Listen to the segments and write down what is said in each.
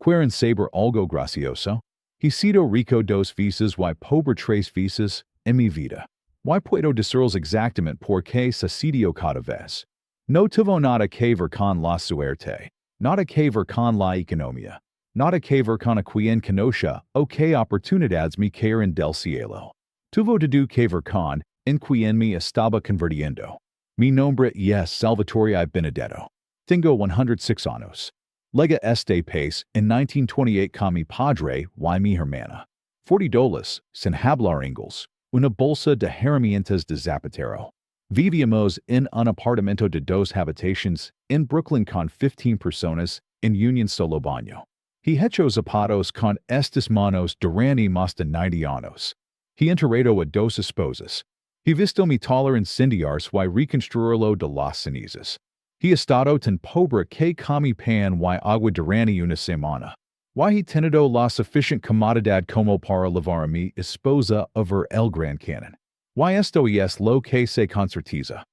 Queren saber algo gracioso. He sido rico dos veces y pobre tres veces en mi vida. Y puedo decirles exactamente por qué sucedió cada vez. No tuvo nada que ver con la suerte, nada que ver con la economía, nada que ver con a quien conoce o que oportunidades me caen del cielo. Tuvo todo que ver con en quien me estaba convirtiendo. Mi nombre es Salvatore I. Benedetto. Tengo 106 años. Lega este país en 1928 con mi padre y mi hermana. $40, sin hablar inglés, una bolsa de herramientas de zapatero. Vivíamos en un apartamento de 2 habitaciones en Brooklyn con 15 personas en Union Solo Baño. He hecho zapatos con estas manos durante más de 90 años. He enterrado a 2 esposas. He visto mi taller incendiarse y reconstruirlo de las cenizas. He estado tan pobre que comí pan y agua durante una semana. Y he tenido la suficiente comodidad como para lavar a mi esposa over el Gran Canon. Y esto es lo que se concretiza.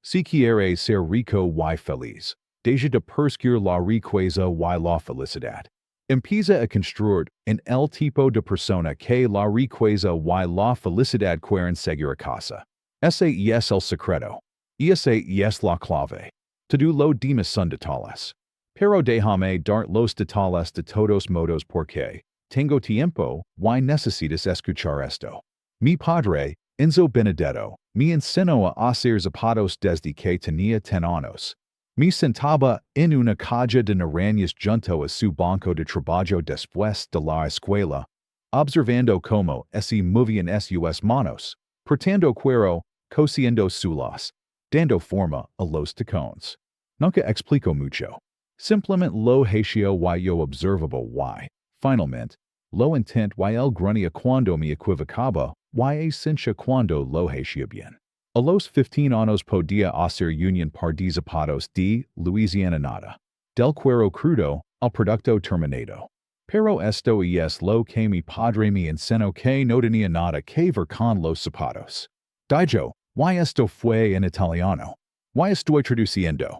Si quieres ser rico y feliz, deja de perseguir la riqueza y la felicidad. Empieza a construir en el tipo de persona que la riqueza y la felicidad quieren seguir a casa. Ese es el secreto. Y ese es la clave. Todo lo demás son detalles. Pero déjame dar los detalles de todos modos porque tengo tiempo y necesitas escuchar esto. Mi padre, Enzo Benedetto, me enseñó a hacer zapatos desde que tenía 10 años. Me sentaba en una caja de naranjas junto a su banco de trabajo después de la escuela, observando cómo se movían sus manos, pretendo cuero, cosiendo sulas, dando forma a los tacones. Nunca explico mucho. Simplemente lo hacía y yo observaba y, finalmente, lo intent y el grunía cuando me equivocaba y esencia cuando lo hacía bien. A los 15 años podía hacer union par de zapatos de Louisiana nada. Del cuero crudo al producto terminado. Pero esto es lo que mi padre me enseñó que no tenía nada que ver con los zapatos. Dijo, y esto fue en italiano. Y estoy traduciendo.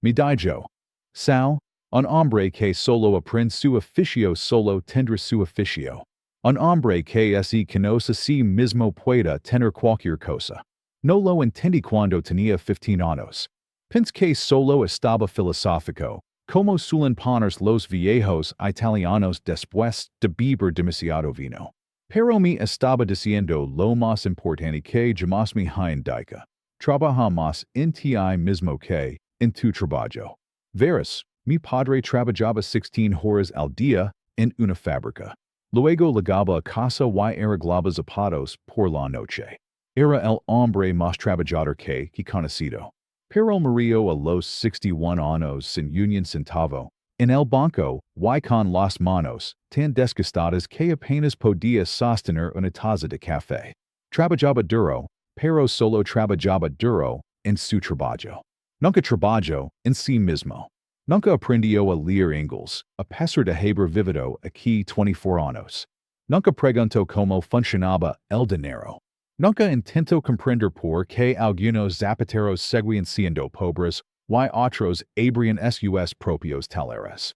Mi dijo. Sao, un hombre que solo aprende su oficio solo tendrá su oficio. Un hombre que se conoce a sí mismo puede tener cualquier cosa. No lo entendí cuando tenía 15 años. Pensé que solo estaba filosófico, como suelen poner los viejos italianos después de beber demasiado vino. Pero me estaba diciendo lo más importante que jamás me indica. Trabaja más en ti mismo que en tu trabajo. Verás, mi padre trabajaba 16 horas al día en una fábrica. Luego llegaba a casa y arreglaba zapatos por la noche. Era el hombre más trabajador que conocido. Pero murió a los 61 años sin union centavo, en el banco y con las manos tan desgastadas que apenas podía sostener una taza de café. Trabajaba duro, pero solo trabajaba duro en su trabajo. Nunca trabajó en sí mismo. Nunca aprendió a leer inglés, a pesar de haber vivido aquí 24 años. Nunca preguntó cómo funcionaba el dinero. Nunca intentó comprender por qué algunos zapateros seguían siendo pobres y otros abrían sus propios talleres.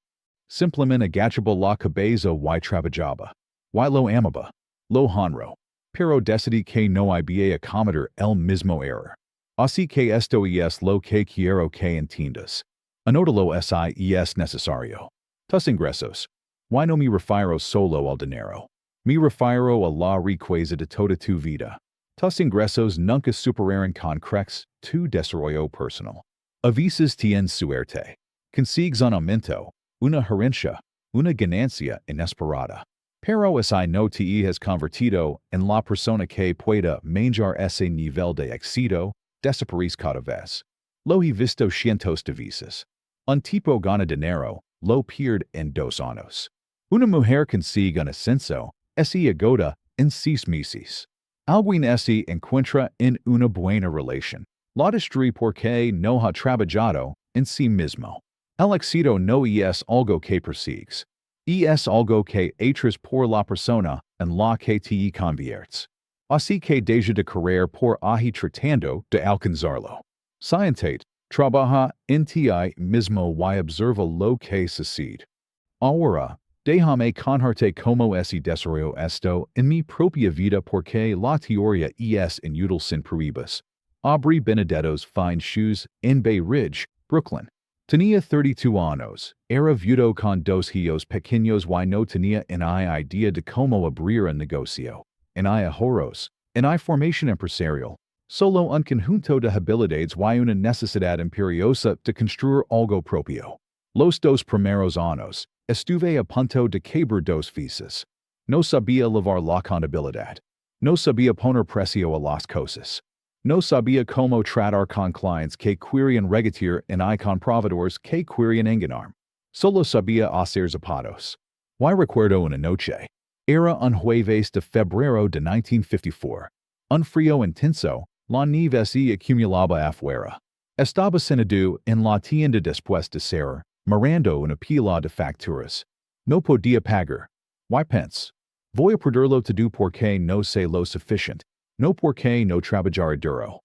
Simplemente agachaba la cabeza y trabajaba. Y lo amaba. Lo honro. Pero decidí que no había a cometer el mismo error. Así que esto es lo que quiero que entiendas. Anótalo si es necesario. Tus ingresos. Y no me refiero solo al dinero. Me refiero a la riqueza de toda tu vida. Tus ingresos nunca superarán con creces tu desarrollo personal. A veces tienes suerte. Consigues un aumento, una herencia, una ganancia inesperada. Pero si no te has convertido en la persona que pueda manejar ese nivel de éxito, desaparece cada vez. Lo he visto cientos de veces. Un tipo gana dinero, lo pierde en 2 años. Una mujer consigue un ascenso, se agota en 6 meses. Alguien se encuentra en una buena relación. La destruye porque no ha trabajado en sí mismo. El éxito no es algo que persigues. Es algo que haces por la persona en la que te conviertes. Así que deja de correr por ahí tratando de alcanzarlo. Siéntate, trabaja en ti mismo y observa lo que sucede. Ahora, Déjame conjarte como ese desarrollo esto en mi propia vida porque la teoría es inútil sin pruebas. Aubrey Benedetto's Fine Shoes in Bay Ridge, Brooklyn. Tenía 32 años, era viudo con dos hijos pequeños y no tenía ni idea de cómo abrir un negocio. Ni ahorros, ni formación empresarial. Solo un conjunto de habilidades y una necesidad imperiosa de construir algo propio. Los dos primeros años, estuve a punto de quebrar dos veces. No sabía llevar la contabilidad. No sabía poner precio a las cosas. No sabía cómo tratar con clientes que querían regatear y con proveedores que querían engañar. Solo sabía hacer zapatos. Y recuerdo una noche. Era un jueves de febrero de 1954. Un frío intenso, la nieve se acumulaba afuera. Estaba sentado en la tienda después de cerrar, mirando una pila de facturas. No podía pagar. Y pensé, voy a perderlo todo porque no sé lo suficiente. No porque no trabajara duro.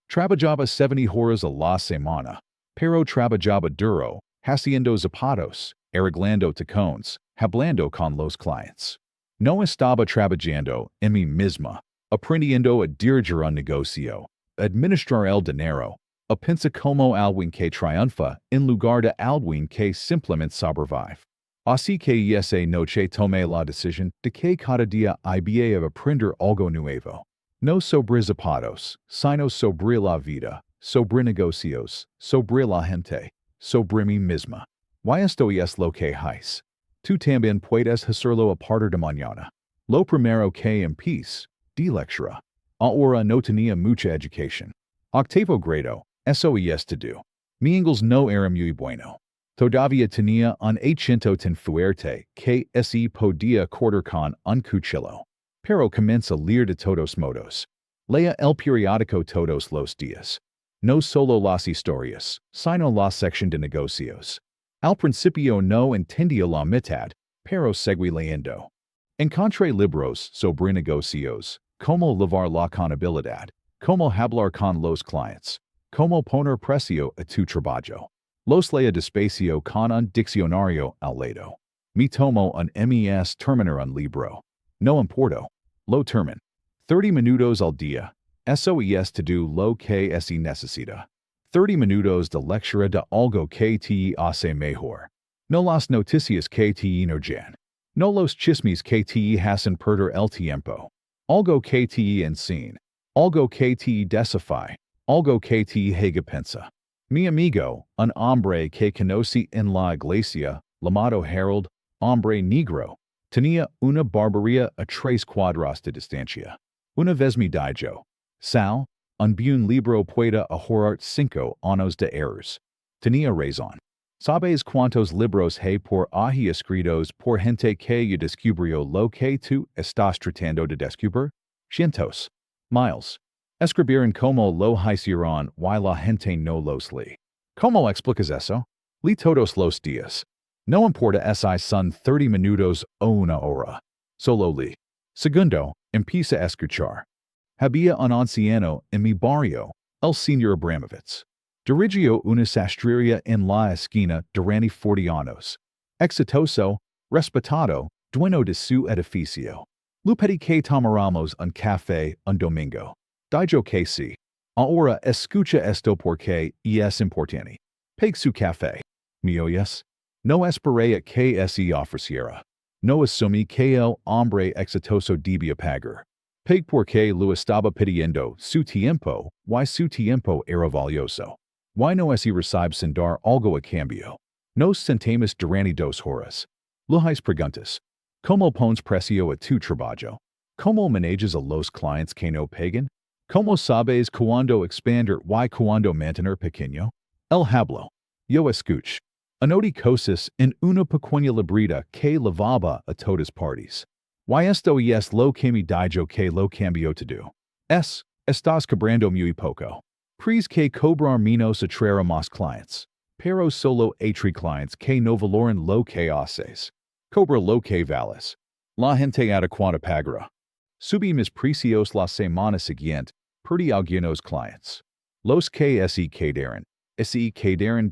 Trabajaba 70 horas a la semana, pero trabajaba duro, haciendo zapatos, arreglando tacones, hablando con los clientes. No estaba trabajando en mí misma, aprendiendo a dirigir un negocio, administrar el dinero, a pensar como alguien que triunfa en lugar de alguien que simplemente sobrevive. Así que esa noche tomé la decisión de que cada día había de aprender algo nuevo. No sobre zapatos, sino sobre la vida, sobre negocios, sobre la gente, sobre mí misma. Y esto es lo que hice. Tú también puedes hacerlo a partir de mañana. Lo primero que empecé, de lectura. Ahora no tenía mucha educación. Octavo grado, eso es todo. Mi inglés no era muy bueno. Todavía tenía un acento tan fuerte que se podía cortar con un cuchillo. Pero comencé a leer de todos modos. Lea el periódico todos los días. No solo las historias, sino la sección de negocios. Al principio no entendía la mitad, pero seguí leyendo. Encontré libros sobre negocios, cómo llevar la contabilidad, cómo hablar con los clientes, cómo poner precio a tu trabajo. Los leía despacio con un diccionario al lado. Me tomo un mes terminar un libro. No importa. Lo termino. 30 minutos al día. Eso es todo lo que se necesita. 30 minutos de lectura de algo que te hace mejor. No las noticias que te energan. No los chismes que te hacen perder el tiempo. Algo que te enseña. Algo que te desafía. Algo que te haga pensar. Mi amigo, un hombre que conocí en la iglesia, llamado Harold, hombre negro, tenía una barbería a 3 cuadras de distancia. Una vez me dijo, Sal, un buen libro puede ahorrar 5 años de errores. Tenía razón. ¿Sabes cuántos libros hay por ahí escritos por gente que ya descubrió lo que tú estás tratando de descubrir? Cientos. Miles. Escribieron como lo hicieron y la gente no los lee. ¿Cómo explicas eso? Lee todos los días. No importa si son 30 minutos o una hora. Solo lee. Segundo, empieza a escuchar. Había un anciano en mi barrio, el señor Abramovich. Dirigió una sastrería en la esquina durante 40 años. Exitoso, respetado, dueño de su edificio. Lupedi que tomaremos un café un domingo. Dijo que sí. Ahora escucha esto porque es importante. Pague su café. ¿Me oyes? No esperé a que se ofreciera. No asumí que el hombre exitoso debía pagar. Pague porque lo estaba pidiendo su tiempo era valioso. Y no se recibe sin dar algo a cambio. Nos sentamos durante 2 horas. Las preguntas. ¿Cómo pones precio a tu trabajo? ¿Cómo manejas a los clientes que no pagan? ¿Cómo sabes cuándo expandir y cuándo mantener pequeño? El hablo. Yo escucho. Anoté cosas en una pequeña libreta que llevaba a todas partes. Y esto es lo que me dijo que lo cambió todo. Estás cobrando muy poco. Pris que cobrar menos atraerá más clientes. Pero solo atri clientes que no valoran lo que haces. Cobra lo que vales. La gente adecuada pagará. Subí mis precios la semana siguiente, perdí algunos clientes. Los que se quedaron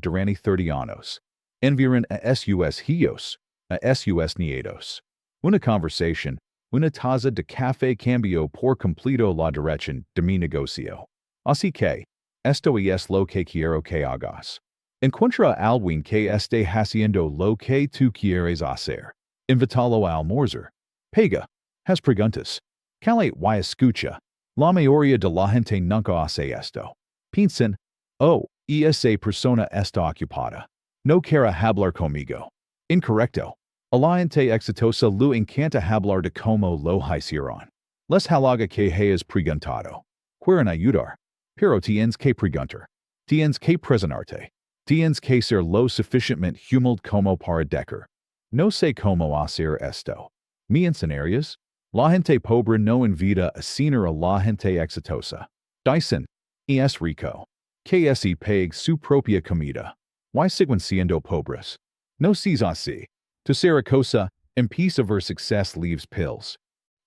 durante 30 años. Enviaron a sus hijos, a sus nietos. Una conversación, una taza de café cambio por completo la dirección de mi negocio. Así que, esto es lo que quiero que hagas. Encuentra alguien que esté haciendo lo que tú quieres hacer. Invítalo a almorzar. Pega. Haz preguntas. Cale y escucha. La mayoría de la gente nunca hace esto. Piensan, oh, esa persona está ocupada. No quiere hablar conmigo. Incorrecto. A la gente exitosa le encanta hablar de cómo lo hicieron. Les halaga que hayas preguntado. Quieren ayudar. Pero tienes que preguntar. Tienes que presentarte. Tienes que ser lo suficientemente humilde como para decir. No sé cómo hacer esto. ¿Me enseñarías? La gente pobre no invita a cenar a la gente exitosa. Dicen, es rico. Que si pague su propia comida. Why siguen siendo pobres? No seas así. Tercera cosa, empieza a ver success leaves pills.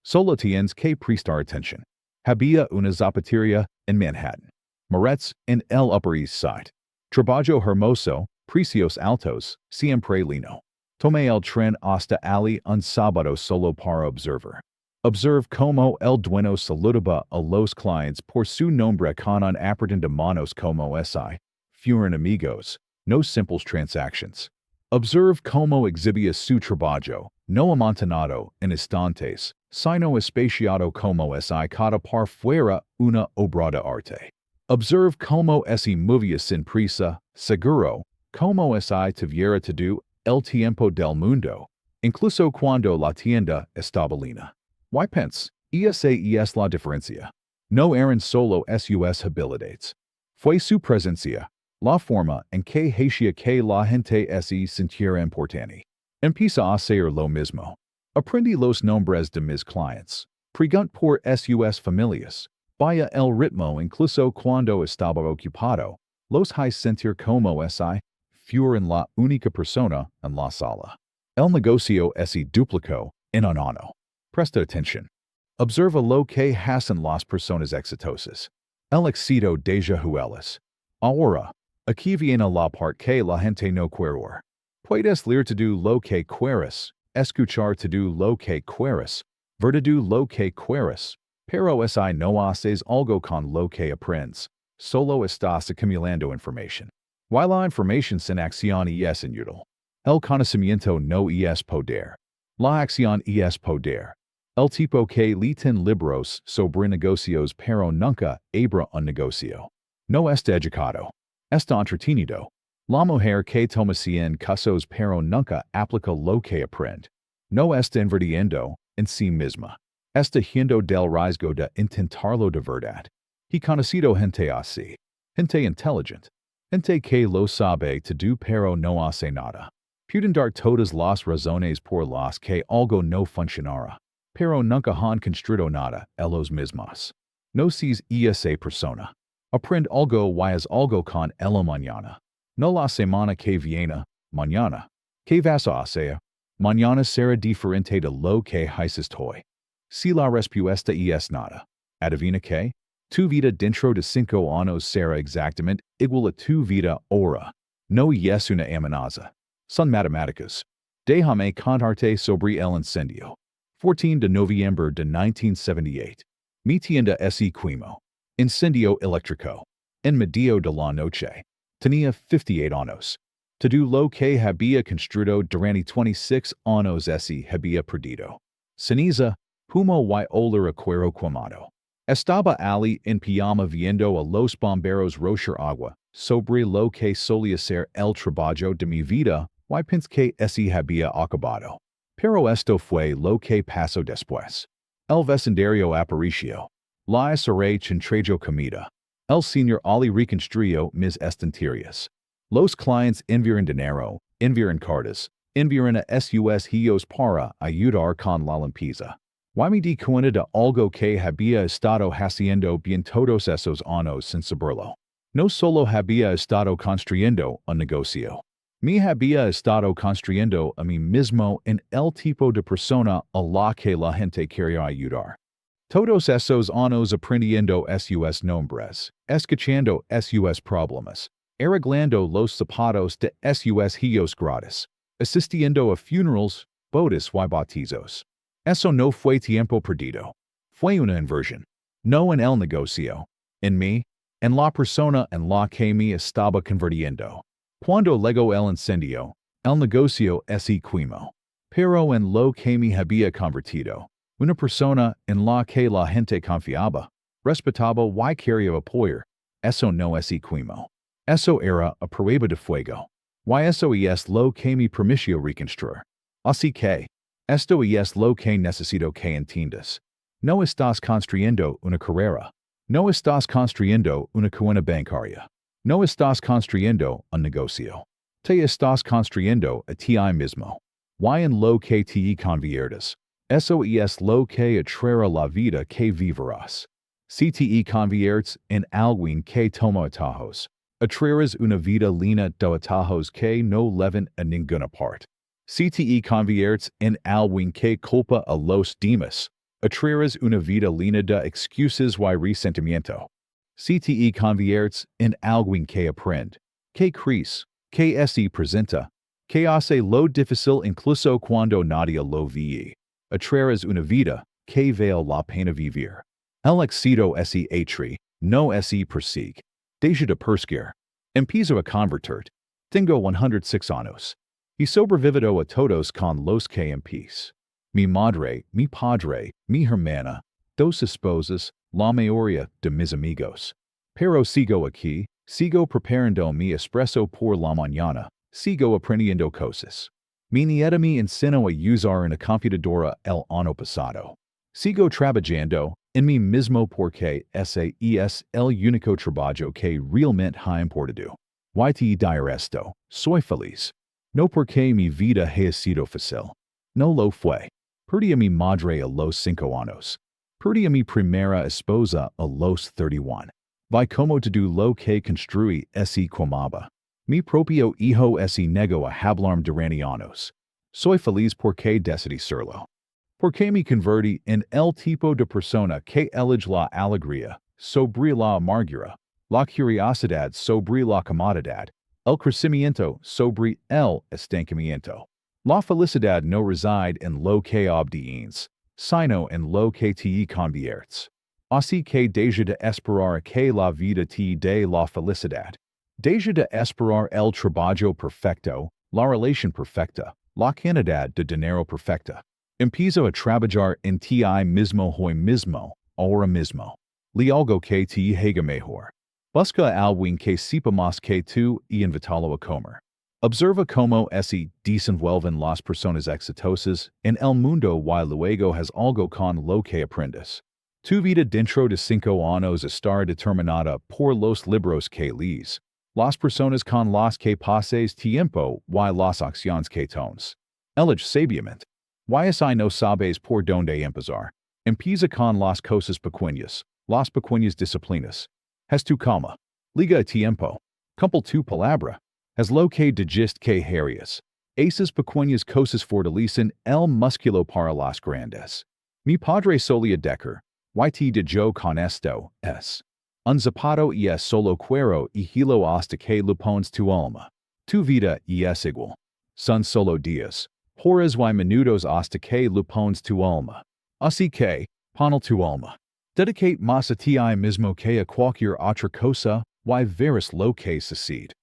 Solo tienes que prestar atención. Había una zapateria en Manhattan. Moretz en el Upper East Side. Trabajo hermoso, precios altos, siempre lino. Tomé el tren hasta allí un sábado solo para observar. Observe cómo el dueño saludaba a los clientes por su nombre con un apretón de manos como si fueran amigos, no simples transactions. Observe cómo exhibía su trabajo, no amontonado en estantes, sino espaciado como si cada par fuera una obra de arte. Observe cómo si movía sin prisa, seguro, como si tuviera todo el tiempo del mundo, incluso cuando la tienda estaba llena. Why pence? Esa es la diferencia. No eran solo sus habilidades. Fue su presencia, la forma en que hacía que la gente se sintiera importante. Empieza a hacer lo mismo. Aprendí los nombres de mis clientes. Pregunt por sus familias. Vaya el ritmo incluso cuando estaba ocupado. Los hice sentir como si fueran la única persona en la sala. El negocio se duplicó en un año. Presta atención. Observa lo que hacen las personas exitosas. El éxito deja huellas. Ahora, aquí viene la parte que la gente no quiere oír. Puedes leer todo lo que quieres, escuchar todo lo que quieres, ver todo lo que quieres, pero si no haces algo con lo que aprendes, solo estás acumulando información. While la información sin acción es inútil. El conocimiento no es poder. La acción es poder. El tipo que lee libros sobre negocios pero nunca abre un negocio. No está educado. Está entretenido. La mujer que toma 100 cursos pero nunca aplica lo que aprende. No está invirtiendo en sí misma. Está yendo del riesgo de intentarlo de verdad. He conocido gente así. Gente inteligente. Gente que lo sabe todo pero no hace nada. Pueden dar todas las razones por las que algo no funcionará. Pero nunca han construido nada ellos mismos. No seas esa persona. Aprende algo y haz algo con el mañana. No la semana que viene, mañana. ¿Qué vas a hacer? Mañana será diferente de lo que haces hoy. Si la respuesta es nada, adivina qué? Tu vida dentro de 5 años será exactamente igual a tu vida ahora. No es una amenaza. Son matemáticas. Déjame contarte sobre el incendio. 14 de noviembre de 1978. Mi tienda se quemó. Incendio eléctrico. En medio de la noche. Tenía 58 años. Todo lo que había construido durante 26 años se había perdido. Ceniza, humo y olor a cuero quemado. Estaba allí en pijama viendo a los bomberos rochar agua sobre lo que solía ser el trabajo de mi vida y pensé que se había acabado. Pero esto fue lo que pasó después. El vecindario apareció. La SRH entrego comida. El señor Ali reconstruyó mis estanterías. Los clientes enviaron dinero, enviaron cartas, enviaron a sus hijos para ayudar con la limpieza. Y me di cuenta de algo que había estado haciendo bien todos esos años sin saberlo. No solo había estado construyendo un negocio. Me había estado construyendo a mí mismo en el tipo de persona a la que la gente quería ayudar. Todos esos años aprendiendo sus nombres, escuchando sus problemas, arreglando los zapatos de sus hijos gratis. asistiendo a funerals, bodas y bautizos. Eso no fue tiempo perdido. Fue una inversión. No en el negocio. En mí, en la persona en la que me estaba convirtiendo. Cuando llegó el incendio, el negocio se quemó. Pero en lo que me había convertido, una persona en la que la gente confiaba, respetaba y quería apoyar, eso no se quemó. Eso era a prueba de fuego. Y eso es lo que me permitió reconstruir. Así que, esto es lo que necesito que entiendas. No estás construyendo una carrera. No estás construyendo una cuenta bancaria. No estás construyendo un negocio. Te estás construyendo a ti mismo. Y en lo que te conviertes. Eso es lo que atraerá la vida que vivirás. Si te conviertes en alguien que toma atajos, atraerás una vida llena de atajos que no llevan a ninguna parte. Si te conviertes en alguien que culpa a los demás, atraerás una vida llena de excusas y resentimiento. Si te conviertes en alguien que aprende, que crece, que se presenta, que hace lo difícil incluso cuando nadie lo ve, atraerás una vida que vale la pena vivir. El éxito se atri, no se persigue. Deja de perseguir. Empiezo a convertir. Tengo 106 años. Y sobrevivido a todos con los que empiezo. Mi madre, mi padre, mi hermana, dos esposas, la mayoría de mis amigos. Pero sigo aquí, sigo preparando mi espresso por la mañana, sigo aprendiendo cosas. Mi nieta me enseñó a usar una computadora el año pasado. Sigo trabajando en mi mismo porque ese es el único trabajo que realmente ha importado. Y te diré esto, soy feliz. No porque mi vida haya sido fácil. No lo fue. Perdí a mi madre a los 5 años. Perdí a mi primera esposa a los 31. Vi como todo lo que construí se quemaba. Mi propio hijo se negó a hablarme durante años. Soy feliz porque decidí serlo. Porque me convertí en el tipo de persona que elige la alegría sobre la amargura, la curiosidad sobre la comodidad, el crecimiento sobre el estancamiento. La felicidad no reside en lo que obtienes, sino en lo que te conviertes. Así que deja de esperar que la vida te dé la felicidad. Deja de esperar el trabajo perfecto, la relación perfecta, la cantidad de dinero perfecta. Empieza a trabajar en ti mismo hoy mismo, ahora mismo. Li algo que te haga mejor. Busca a alguien que sepa más que tú y invítalo a comer. Observa cómo se desenvuelven las personas exitosas en el mundo y luego haz algo con lo que aprendes. Tu vida dentro de 5 años estará determinada por los libros que lees, las personas con las que pases tiempo y las acciones que tomes. Elige sabiamente. Y no sabes por dónde empezar. Empieza con las cosas pequeñas, las pequeñas disciplinas. Haz tu cama. Liga a tiempo. Cumple tu palabra. Haz lo que dijiste que harías. Esas pequeñas cosas fortalecen el músculo para las grandes. Mi padre solía decir, y te digo con esto, es. Un zapato es solo cuero y hilo hasta que lo pones tu alma. Tu vida es igual. Son solo días. Horas y minutos hasta que lo pones tu alma. Así que, pon tu alma. Dedicate más a ti mismo que a cualquier otra cosa y verás lo que sucede.